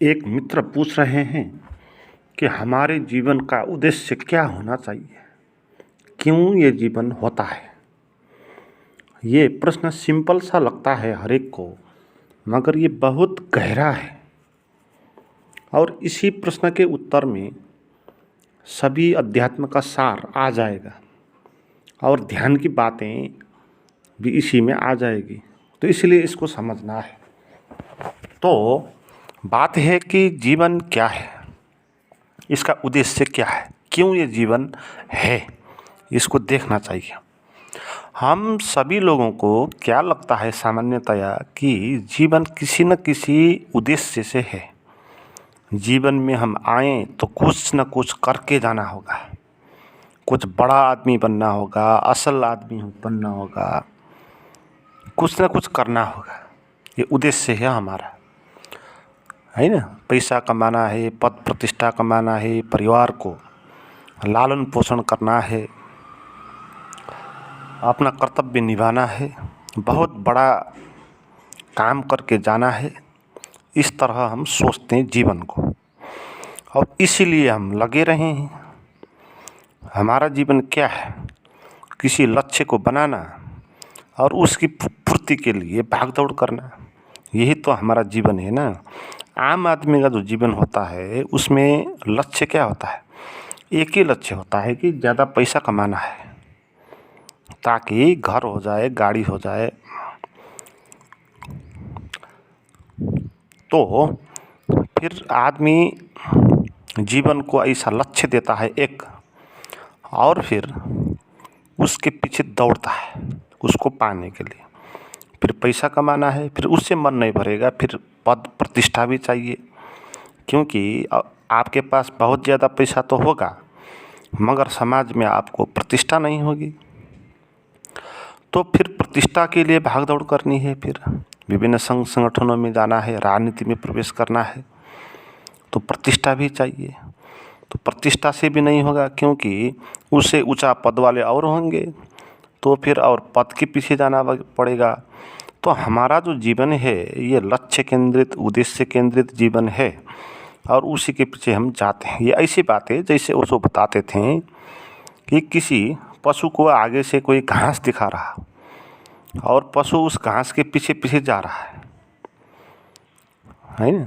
एक मित्र पूछ रहे हैं कि हमारे जीवन का उद्देश्य क्या होना चाहिए, क्यों ये जीवन होता है। ये प्रश्न सिंपल सा लगता है हर एक को, मगर ये बहुत गहरा है। और इसी प्रश्न के उत्तर में सभी अध्यात्म का सार आ जाएगा और ध्यान की बातें भी इसी में आ जाएगी। तो इसलिए इसको समझना है। तो बात है कि जीवन क्या है, इसका उद्देश्य क्या है, क्यों ये जीवन है, इसको देखना चाहिए। हम सभी लोगों को क्या लगता है सामान्यतया कि जीवन किसी न किसी उद्देश्य से है। जीवन में हम आए तो कुछ न कुछ करके जाना होगा, कुछ बड़ा आदमी बनना होगा, असल आदमी बनना होगा, कुछ न कुछ करना होगा। ये उद्देश्य है हमारा, है ना। पैसा कमाना है, पद प्रतिष्ठा कमाना है, परिवार को लालन पोषण करना है, अपना कर्तव्य निभाना है, बहुत बड़ा काम करके जाना है। इस तरह हम सोचते हैं जीवन को, और इसीलिए हम लगे रहे हैं। हमारा जीवन क्या है, किसी लक्ष्य को बनाना और उसकी पूर्ति के लिए भागदौड़ करना, यही तो हमारा जीवन है ना। आम आदमी का जो जीवन होता है उसमें लक्ष्य क्या होता है, एक ही लक्ष्य होता है कि ज़्यादा पैसा कमाना है ताकि घर हो जाए, गाड़ी हो जाए। तो फिर आदमी जीवन को ऐसा लक्ष्य देता है एक, और फिर उसके पीछे दौड़ता है उसको पाने के लिए। फिर पैसा कमाना है, फिर उससे मन नहीं भरेगा, फिर पद प्रतिष्ठा भी चाहिए, क्योंकि आपके पास बहुत ज़्यादा पैसा तो होगा मगर समाज में आपको प्रतिष्ठा नहीं होगी। तो फिर प्रतिष्ठा के लिए भागदौड़ करनी है, फिर विभिन्न संघ संगठनों में जाना है, राजनीति में प्रवेश करना है, तो प्रतिष्ठा भी चाहिए। तो प्रतिष्ठा से भी नहीं होगा क्योंकि उससे ऊंचा पद वाले और होंगे, तो फिर और पद के पीछे जाना पड़ेगा। तो हमारा जो जीवन है ये लक्ष्य केंद्रित, उद्देश्य केंद्रित जीवन है और उसी के पीछे हम जाते हैं। ये ऐसी बात है जैसे उसको बताते थे कि किसी पशु को आगे से कोई घास दिखा रहा और पशु उस घास के पीछे पीछे जा रहा है ना।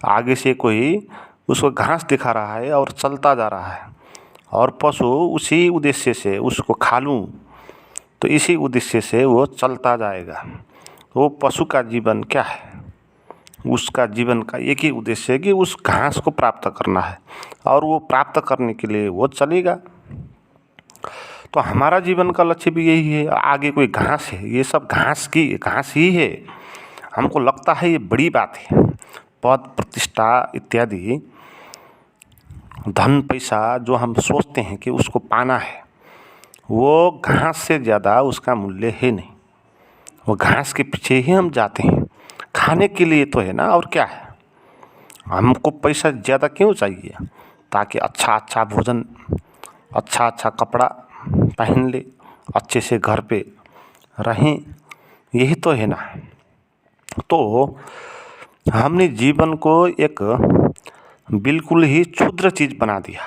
आगे से कोई उसको घास दिखा रहा है और चलता जा रहा है, और पशु उसी उद्देश्य से उसको खा लूँ तो इसी उद्देश्य से वो चलता जाएगा। वो पशु का जीवन क्या है, उसका जीवन का एक ही उद्देश्य है कि उस घास को प्राप्त करना है, और वो प्राप्त करने के लिए वो चलेगा। तो हमारा जीवन का लक्ष्य भी यही है। आगे कोई घास है, ये सब घास ही है। हमको लगता है ये बड़ी बात है, पद प्रतिष्ठा इत्यादि, धन पैसा जो हम सोचते हैं कि उसको पाना है, वो घास से ज़्यादा उसका मूल्य है नहीं। वो घास के पीछे ही हम जाते हैं, खाने के लिए तो है ना, और क्या है। हमको पैसा ज़्यादा क्यों चाहिए, ताकि अच्छा अच्छा भोजन, अच्छा अच्छा कपड़ा पहन ले, अच्छे से घर पे रहें, यही तो है ना। तो हमने जीवन को एक बिल्कुल ही क्षुद्र चीज़ बना दिया।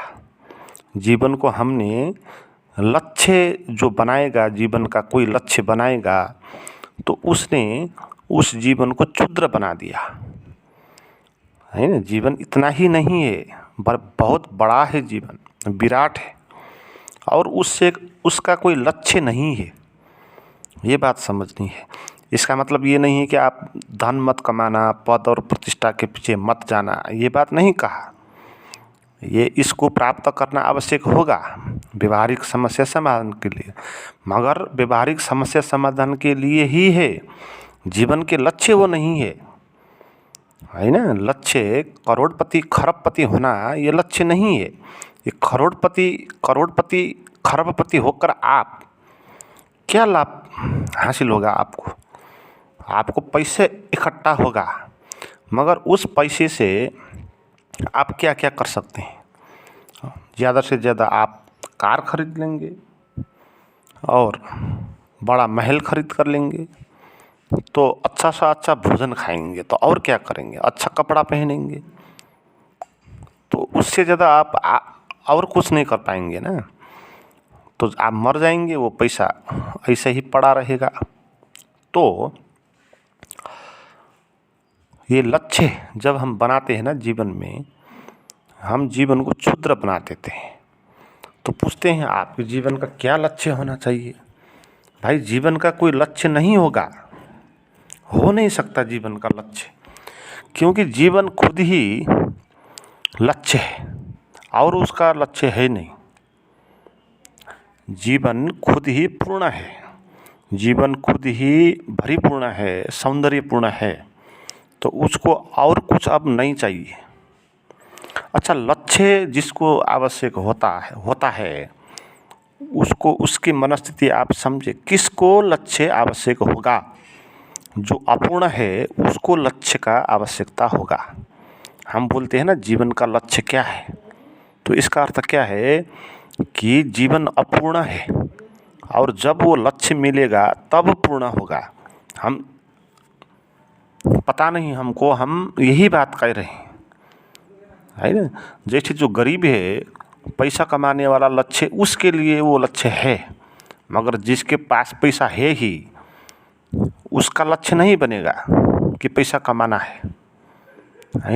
जीवन को हमने लक्ष्य जो बनाएगा, जीवन का कोई लक्ष्य बनाएगा तो उसने उस जीवन को क्षुद्र बना दिया, है ना। जीवन इतना ही नहीं है, बहुत बड़ा है, जीवन विराट है, और उससे उसका कोई लक्ष्य नहीं है। ये बात समझनी है। इसका मतलब ये नहीं है कि आप धन मत कमाना, पद और प्रतिष्ठा के पीछे मत जाना, ये बात नहीं कहा। ये इसको प्राप्त करना आवश्यक होगा व्यवहारिक समस्या समाधान के लिए, मगर व्यवहारिक समस्या समाधान के लिए ही है, जीवन के लक्ष्य वो नहीं है, है ना। लक्ष्य करोड़पति खरबपति होना ये लक्ष्य नहीं है। ये करोड़पति खरबपति होकर आप क्या लाभ हासिल होगा, आपको पैसे इकट्ठा होगा, मगर उस पैसे से आप क्या क्या कर सकते हैं। ज़्यादा से ज़्यादा आप कार खरीद लेंगे और बड़ा महल खरीद कर लेंगे, तो अच्छा सा अच्छा भोजन खाएंगे, तो और क्या करेंगे, अच्छा कपड़ा पहनेंगे, उससे ज़्यादा आप और कुछ नहीं कर पाएंगे ना, तो आप मर जाएंगे, वो पैसा ऐसे ही पड़ा रहेगा। तो ये लक्ष्य जब हम बनाते हैं ना जीवन में, हम जीवन को क्षुद्र बना देते हैं। तो पूछते हैं आपके जीवन का क्या लक्ष्य होना चाहिए? भाई जीवन का कोई लक्ष्य नहीं होगा, हो नहीं सकता जीवन का लक्ष्य, क्योंकि जीवन खुद ही लक्ष्य है और उसका लक्ष्य है नहीं। जीवन खुद ही पूर्ण है, जीवन खुद ही भरीपूर्ण है, सौंदर्यपूर्ण है, तो उसको और कुछ अब नहीं चाहिए। अच्छा, लक्ष्य जिसको आवश्यक होता है उसको, उसकी मनस्थिति आप समझे, किसको लक्ष्य आवश्यक होगा? जो अपूर्ण है उसको लक्ष्य का आवश्यकता होगा। हम बोलते हैं ना जीवन का लक्ष्य क्या है, तो इसका अर्थ क्या है कि जीवन अपूर्ण है और जब वो लक्ष्य मिलेगा तब पूर्ण होगा। हम पता नहीं हमको, हम यही बात कह रहे हैं, है ना। जैसे जो गरीब है, पैसा कमाने वाला लक्ष्य उसके लिए वो लक्ष्य है, मगर जिसके पास पैसा है ही उसका लक्ष्य नहीं बनेगा कि पैसा कमाना है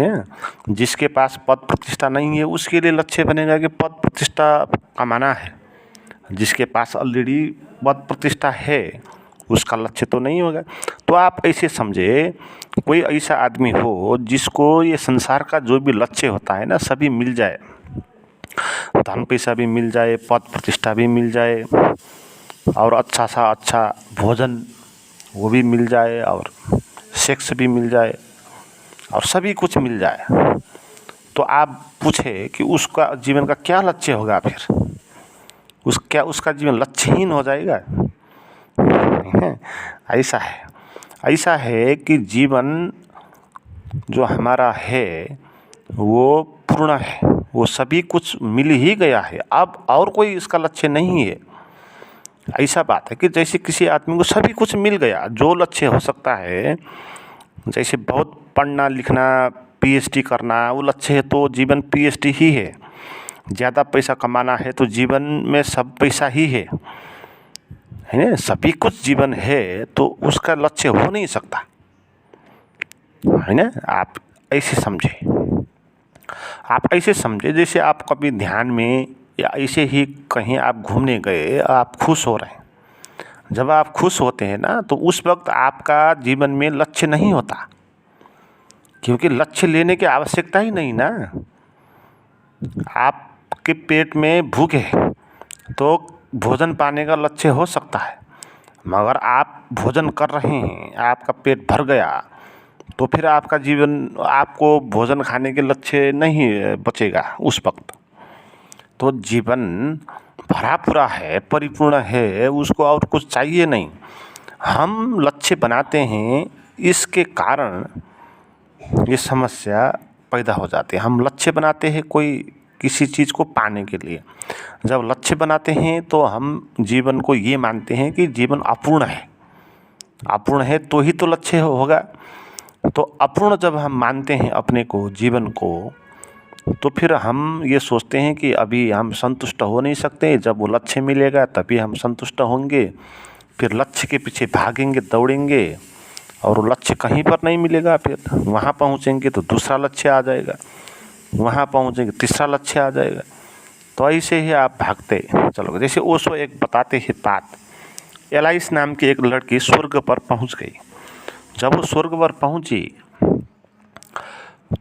ना। जिसके पास पद प्रतिष्ठा नहीं है उसके लिए लक्ष्य बनेगा कि पद प्रतिष्ठा कमाना है। जिसके पास ऑलरेडी पद प्रतिष्ठा है उसका लक्ष्य तो नहीं होगा। तो आप ऐसे समझे, कोई ऐसा आदमी हो जिसको ये संसार का जो भी लक्ष्य होता है ना सभी मिल जाए, धन पैसा भी मिल जाए, पद प्रतिष्ठा भी मिल जाए, और अच्छा सा अच्छा भोजन वो भी मिल जाए, और सेक्स भी मिल जाए, और सभी कुछ मिल जाए, तो आप पूछे कि उसका जीवन का क्या लक्ष्य होगा? फिर उसका जीवन लक्ष्यहीन हो जाएगा। ऐसा है कि जीवन जो हमारा है वो पूर्ण है, वो सभी कुछ मिल ही गया है, अब और कोई इसका लक्ष्य नहीं है। ऐसा बात है कि जैसे किसी आदमी को सभी कुछ मिल गया, जो लक्ष्य हो सकता है, जैसे बहुत पढ़ना लिखना, पीएचडी करना वो लक्ष्य है तो जीवन पीएचडी ही है। ज़्यादा पैसा कमाना है तो जीवन में सब पैसा ही है ना। सभी कुछ जीवन है तो उसका लक्ष्य हो नहीं सकता, है ना। आप ऐसे समझे, जैसे आप कभी ध्यान में या ऐसे ही कहीं आप घूमने गए, आप खुश हो रहे हैं। जब आप खुश होते हैं ना तो उस वक्त आपका जीवन में लक्ष्य नहीं होता, क्योंकि लक्ष्य लेने की आवश्यकता ही नहीं ना। आपके पेट में भूख है तो भोजन पाने का लक्ष्य हो सकता है, मगर आप भोजन कर रहे हैं, आपका पेट भर गया, तो फिर आपका जीवन, आपको भोजन खाने के लक्ष्य नहीं बचेगा उस वक्त। तो जीवन भरा पूरा है, परिपूर्ण है, उसको और कुछ चाहिए नहीं। हम लक्ष्य बनाते हैं, इसके कारण ये समस्या पैदा हो जाती है। हम लक्ष्य बनाते हैं कोई किसी चीज़ को पाने के लिए। जब लक्ष्य बनाते हैं तो हम जीवन को ये मानते हैं कि जीवन अपूर्ण है तो ही तो लक्ष्य होगा। तो अपूर्ण जब हम मानते हैं अपने को, जीवन को, तो फिर हम ये सोचते हैं कि अभी हम संतुष्ट हो नहीं सकते, जब वो लक्ष्य मिलेगा तभी हम संतुष्ट होंगे। फिर लक्ष्य के पीछे भागेंगे, दौड़ेंगे, और वो लक्ष्य कहीं पर नहीं मिलेगा। फिर वहाँ पहुँचेंगे तो दूसरा लक्ष्य आ जाएगा, वहाँ पहुँचेंगे तीसरा लक्ष्य आ जाएगा। तो ऐसे ही आप भागते चलोगे। जैसे ओशो एक बताते हैं बात, एलाइस नाम की एक लड़की स्वर्ग पर पहुँच गई। जब वो स्वर्ग पर पहुँची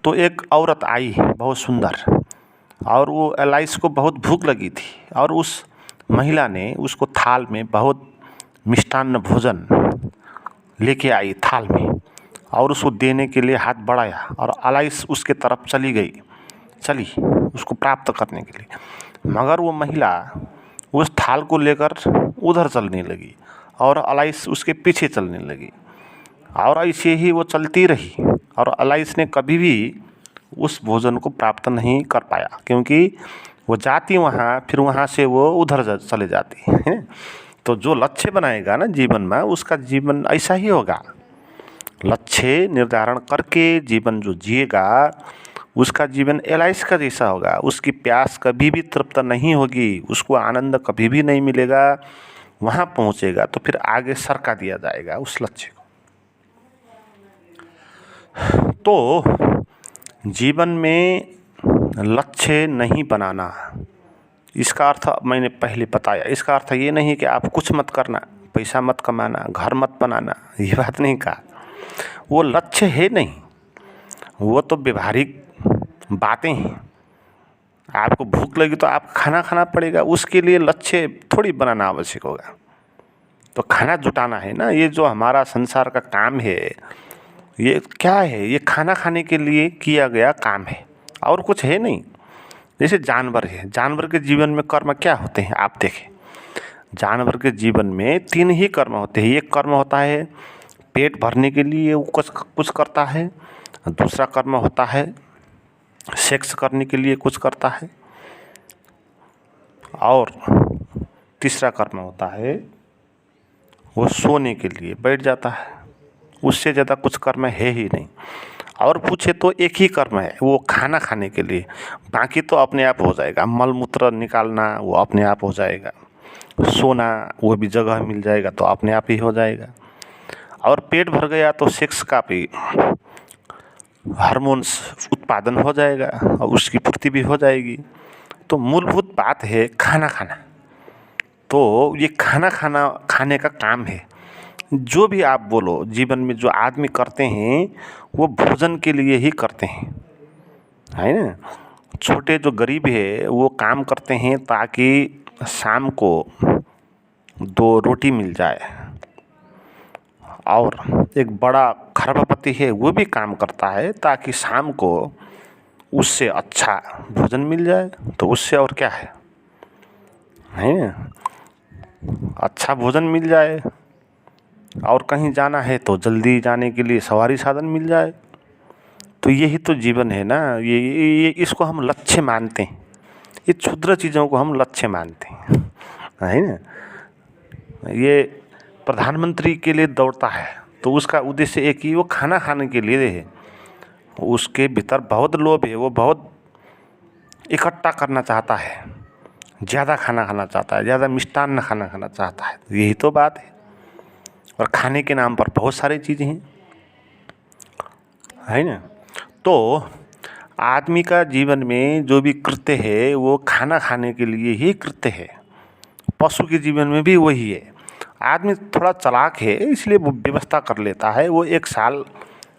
तो एक औरत आई बहुत सुंदर, और वो एलाइस को बहुत भूख लगी थी, और उस महिला ने उसको थाल में बहुत मिष्टान्न भोजन लेके आई थाल में, और उसको देने के लिए हाथ बढ़ाया, और एलाइस उसके तरफ चली उसको प्राप्त करने के लिए। मगर वो महिला उस थाल को लेकर उधर चलने लगी और एलाइस उसके पीछे चलने लगी, और ऐसे ही वो चलती रही, और एलाइस ने कभी भी उस भोजन को प्राप्त नहीं कर पाया, क्योंकि वो जाती वहाँ, फिर वहाँ से वो उधर चले जाती है। तो जो लक्ष्य बनाएगा ना जीवन में, उसका जीवन ऐसा ही होगा। लक्ष्य निर्धारण करके जीवन जो जिएगा उसका जीवन एलाइस का जैसा होगा। उसकी प्यास कभी भी तृप्त नहीं होगी, उसको आनंद कभी भी नहीं मिलेगा। वहाँ पहुँचेगा तो फिर आगे सरका दिया जाएगा उस लक्ष्य को। तो जीवन में लक्ष्य नहीं बनाना, इसका अर्थ मैंने पहले बताया। इसका अर्थ ये नहीं कि आप कुछ मत करना, पैसा मत कमाना, घर मत बनाना, ये बात नहीं कहा। वो लक्ष्य है नहीं, वो तो व्यवहारिक बातें हैं। आपको भूख लगी तो आप खाना खाना पड़ेगा, उसके लिए लक्ष्य थोड़ी बनाना आवश्यक होगा। तो खाना जुटाना है ना, ये जो हमारा संसार का काम है, ये क्या है? ये खाना खाने के लिए किया गया काम है और कुछ है नहीं। जैसे जानवर है, जानवर के जीवन में कर्म क्या होते हैं आप देखें। जानवर के जीवन में 3 ही कर्म होते हैं। एक कर्म होता है पेट भरने के लिए वो कुछ करता है, दूसरा कर्म होता है सेक्स करने के लिए कुछ करता है, और तीसरा कर्म होता है वो सोने के लिए बैठ जाता है। उससे ज़्यादा कुछ कर्म है ही नहीं। और पूछे तो एक ही कर्म है, वो खाना खाने के लिए। बाकी तो अपने आप हो जाएगा। मल मूत्र निकालना वो अपने आप हो जाएगा, सोना वो भी जगह मिल जाएगा तो अपने आप ही हो जाएगा। और पेट भर गया तो सेक्स का भी हार्मोन्स उत्पादन हो जाएगा और उसकी पूर्ति भी हो जाएगी। तो मूलभूत बात है खाना खाना। तो ये खाने का काम है। जो भी आप बोलो जीवन में जो आदमी करते हैं वो भोजन के लिए ही करते हैं, है ना। छोटे जो गरीब है वो काम करते हैं ताकि शाम को 2 रोटी मिल जाए, और एक बड़ा खरबपति है वो भी काम करता है ताकि शाम को उससे अच्छा भोजन मिल जाए। तो उससे और क्या है ना, अच्छा भोजन मिल जाए और कहीं जाना है तो जल्दी जाने के लिए सवारी साधन मिल जाए। तो यही तो जीवन है ना। ये इसको हम लक्ष्य मानते हैं। ये क्षुद्र चीज़ों को हम लक्ष्य मानते हैं, है ना। ये प्रधानमंत्री के लिए दौड़ता है तो उसका उद्देश्य एक ही, वो खाना खाने के लिए है। उसके भीतर बहुत लोभ है, वो बहुत इकट्ठा करना चाहता है, ज़्यादा खाना खाना चाहता है, ज़्यादा मिष्टान्न खाना खाना चाहता है। यही तो बात है। और खाने के नाम पर बहुत सारी चीज़ें हैं, है ना। तो आदमी का जीवन में जो भी कृत्य है वो खाना खाने के लिए ही कृत्य है। पशु के जीवन में भी वही है। आदमी थोड़ा चालाक है इसलिए वो व्यवस्था कर लेता है। वो 1 साल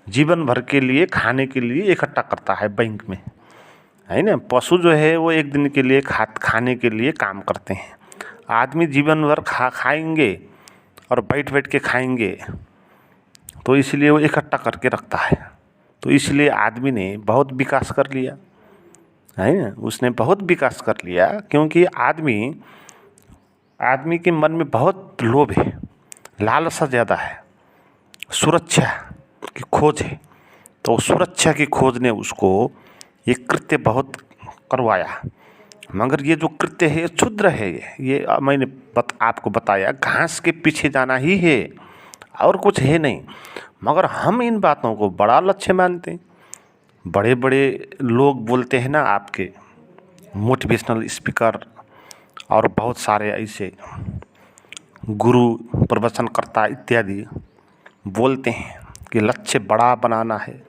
जीवन भर के लिए खाने के लिए इकट्ठा करता है बैंक में, है ना। पशु जो है वो 1 दिन के लिए खाने के लिए काम करते हैं। आदमी जीवन भर खाएंगे और बैठ बैठ के खाएंगे, तो इसलिए वो इकट्ठा करके रखता है। तो इसलिए आदमी ने बहुत विकास कर लिया, है ना। उसने बहुत विकास कर लिया क्योंकि आदमी के मन में बहुत लोभ है, लालसा ज़्यादा है, सुरक्षा की खोज है। तो सुरक्षा की खोज ने उसको ये कृत्य बहुत करवाया। मगर ये जो कृत्य है क्षुद्र है। ये मैंने आपको बताया घास के पीछे जाना ही है और कुछ है नहीं। मगर हम इन बातों को बड़ा लक्ष्य मानते हैं। बड़े बड़े लोग बोलते हैं ना, आपके मोटिवेशनल स्पीकर और बहुत सारे ऐसे गुरु प्रवचनकर्ता इत्यादि बोलते हैं कि लक्ष्य बड़ा बनाना है।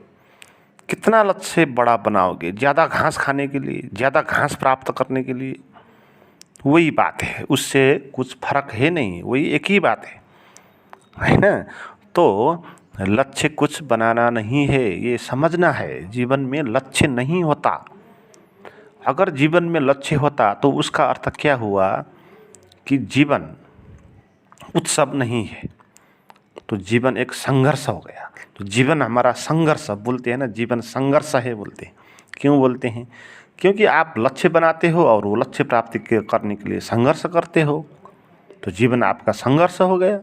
कितना लक्ष्य बड़ा बनाओगे? ज़्यादा घास खाने के लिए, ज़्यादा घास प्राप्त करने के लिए? वही बात है, उससे कुछ फर्क है नहीं, वही एक ही बात है ना। तो लक्ष्य कुछ बनाना नहीं है, ये समझना है। जीवन में लक्ष्य नहीं होता। अगर जीवन में लक्ष्य होता तो उसका अर्थ क्या हुआ कि जीवन उत्सव नहीं है, तो जीवन एक संघर्ष हो गया। तो जीवन हमारा संघर्ष बोलते हैं ना, जीवन संघर्ष है बोलते हैं। क्यों बोलते हैं? क्योंकि आप लक्ष्य बनाते हो और वो लक्ष्य प्राप्ति करने के लिए संघर्ष करते हो। तो जीवन आपका संघर्ष हो गया।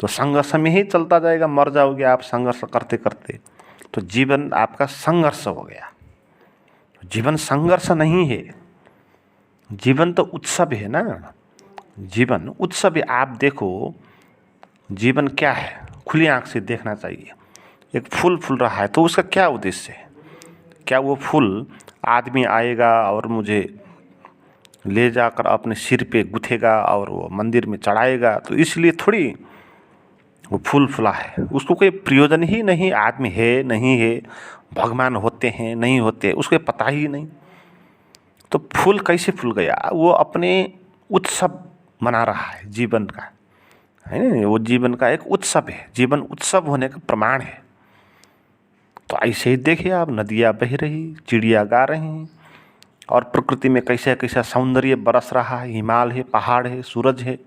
तो संघर्ष में ही चलता जाएगा, मर जाओगे आप संघर्ष करते करते। तो जीवन आपका संघर्ष हो गया। जीवन संघर्ष नहीं है, जीवन तो उत्सव है ना। जीवन उत्सव है। आप देखो जीवन क्या है, खुली आंख से देखना चाहिए। एक फूल फूल रहा है तो उसका क्या उद्देश्य है? क्या वो फूल आदमी आएगा और मुझे ले जाकर अपने सिर पे गुथेगा और वो मंदिर में चढ़ाएगा, तो इसलिए थोड़ी वो फूल फूला है। उसको कोई प्रयोजन ही नहीं, आदमी है नहीं है, भगवान होते हैं नहीं होते, उसको पता ही नहीं। तो फूल कैसे फूल गया? वो अपने उत्सव मना रहा है जीवन का, है ना। वो जीवन का एक उत्सव है, जीवन उत्सव होने का प्रमाण है। तो ऐसे ही देखिए आप, नदियाँ बह रही, चिड़िया गा रही हैं, और प्रकृति में कैसा कैसा सौंदर्य बरस रहा है, हिमालय है, पहाड़ है, सूरज है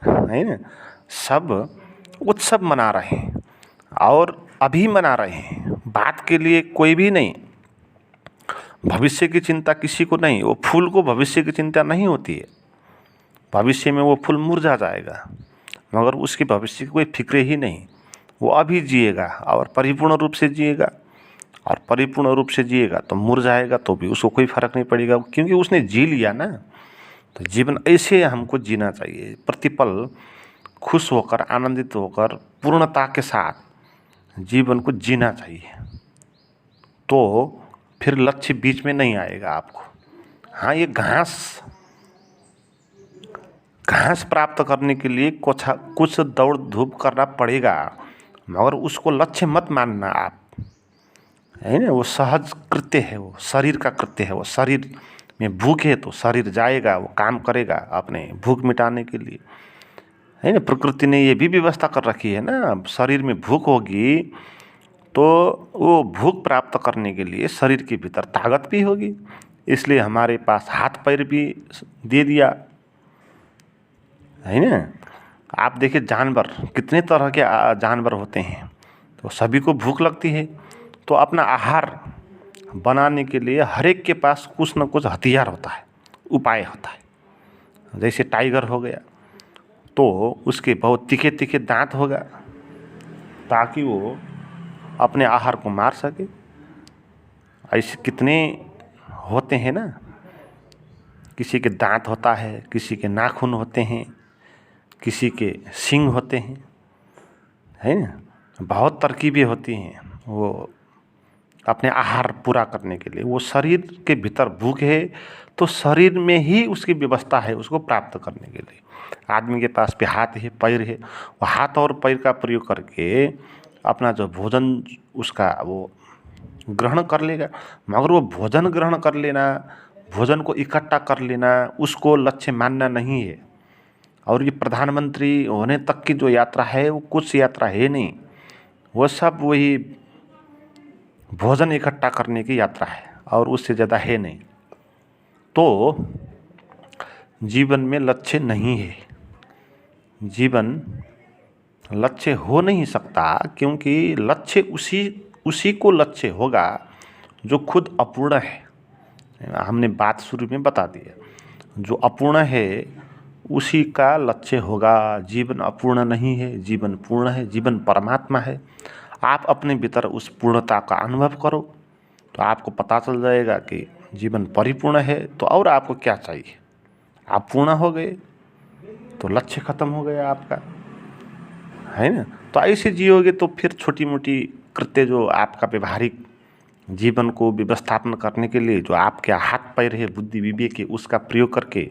ना। सब उत्सव मना रहे हैं और अभी मना रहे हैं, बात के लिए कोई भी नहीं, भविष्य की चिंता किसी को नहीं। वो फूल को भविष्य की चिंता नहीं होती है, भविष्य में वो फूल मुरझा जाएगा, मगर उसकी भविष्य की कोई फिक्र ही नहीं। वो अभी जिएगा और परिपूर्ण रूप से जिएगा, और परिपूर्ण रूप से जिएगा तो मुरझाएगा तो भी उसको कोई फर्क नहीं पड़ेगा, क्योंकि उसने जी लिया ना। तो जीवन ऐसे हमको जीना चाहिए, प्रतिपल खुश होकर, आनंदित होकर, पूर्णता के साथ जीवन को जीना चाहिए। तो फिर लक्ष्य बीच में नहीं आएगा आपको। हाँ, ये घास प्राप्त करने के लिए कुछ दौड़ धूप करना पड़ेगा, मगर उसको लक्ष्य मत मानना आप, है ना। वो सहज कृत्य है, वो शरीर का कृत्य है। वो शरीर में भूख है तो शरीर जाएगा, वो काम करेगा अपने भूख मिटाने के लिए, है ना। प्रकृति ने ये भी व्यवस्था कर रखी है ना, शरीर में भूख होगी तो वो भूख प्राप्त करने के लिए शरीर के भीतर ताकत भी होगी, इसलिए हमारे पास हाथ पैर भी दे दिया, है ना। आप देखिए जानवर, कितने तरह के जानवर होते हैं, तो सभी को भूख लगती है, तो अपना आहार बनाने के लिए हर एक के पास कुछ न कुछ हथियार होता है, उपाय होता है। जैसे टाइगर हो गया तो उसके बहुत तीखे तीखे दांत होगा, ताकि वो अपने आहार को मार सके। ऐसे कितने होते हैं ना, किसी के दांत होता है, किसी के नाखून होते हैं, किसी के सींग होते हैं, है ना। बहुत तरकीबें होती हैं वो अपने आहार पूरा करने के लिए। वो शरीर के भीतर भूख है तो शरीर में ही उसकी व्यवस्था है उसको प्राप्त करने के लिए। आदमी के पास भी हाथ है, पैर है, वो हाथ और पैर का प्रयोग करके अपना जो भोजन उसका वो ग्रहण कर लेगा, मगर वो भोजन ग्रहण कर लेना, भोजन को इकट्ठा कर लेना, उसको लक्ष्य मानना नहीं है। और ये प्रधानमंत्री होने तक की जो यात्रा है वो कुछ यात्रा है नहीं, वो सब वही भोजन इकट्ठा करने की यात्रा है, और उससे ज़्यादा है नहीं। तो जीवन में लक्ष्य नहीं है, जीवन लक्ष्य हो नहीं सकता, क्योंकि लक्ष्य उसी को लक्ष्य होगा जो खुद अपूर्ण है। हमने बात शुरू में बता दिया, जो अपूर्ण है उसी का लक्ष्य होगा। जीवन अपूर्ण नहीं है, जीवन पूर्ण है, जीवन परमात्मा है। आप अपने भीतर उस पूर्णता का अनुभव करो तो आपको पता चल जाएगा कि जीवन परिपूर्ण है। तो और आपको क्या चाहिए? आप पूर्ण हो गए तो लक्ष्य खत्म हो गया आपका, है ना। तो ऐसे जियोगे तो फिर छोटी मोटी कृत्य जो आपका व्यवहारिक जीवन को व्यवस्थापन करने के लिए जो आपके हाथ पैर है, बुद्धि विवेक है, उसका प्रयोग करके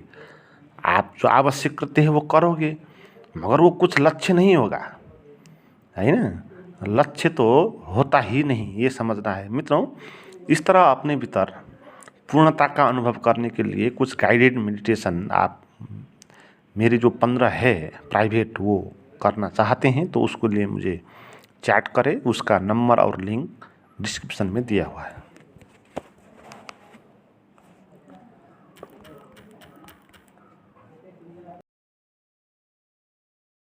आप जो आवश्यक कृत्य है वो करोगे, मगर वो कुछ लक्ष्य नहीं होगा, है ना। लक्ष्य तो होता ही नहीं, ये समझना है मित्रों। इस तरह अपने भीतर पूर्णता का अनुभव करने के लिए कुछ गाइडेड मेडिटेशन आप मेरे जो 15 है प्राइवेट वो करना चाहते हैं तो उसके लिए मुझे चैट करें, उसका नंबर और लिंक डिस्क्रिप्शन में दिया हुआ है।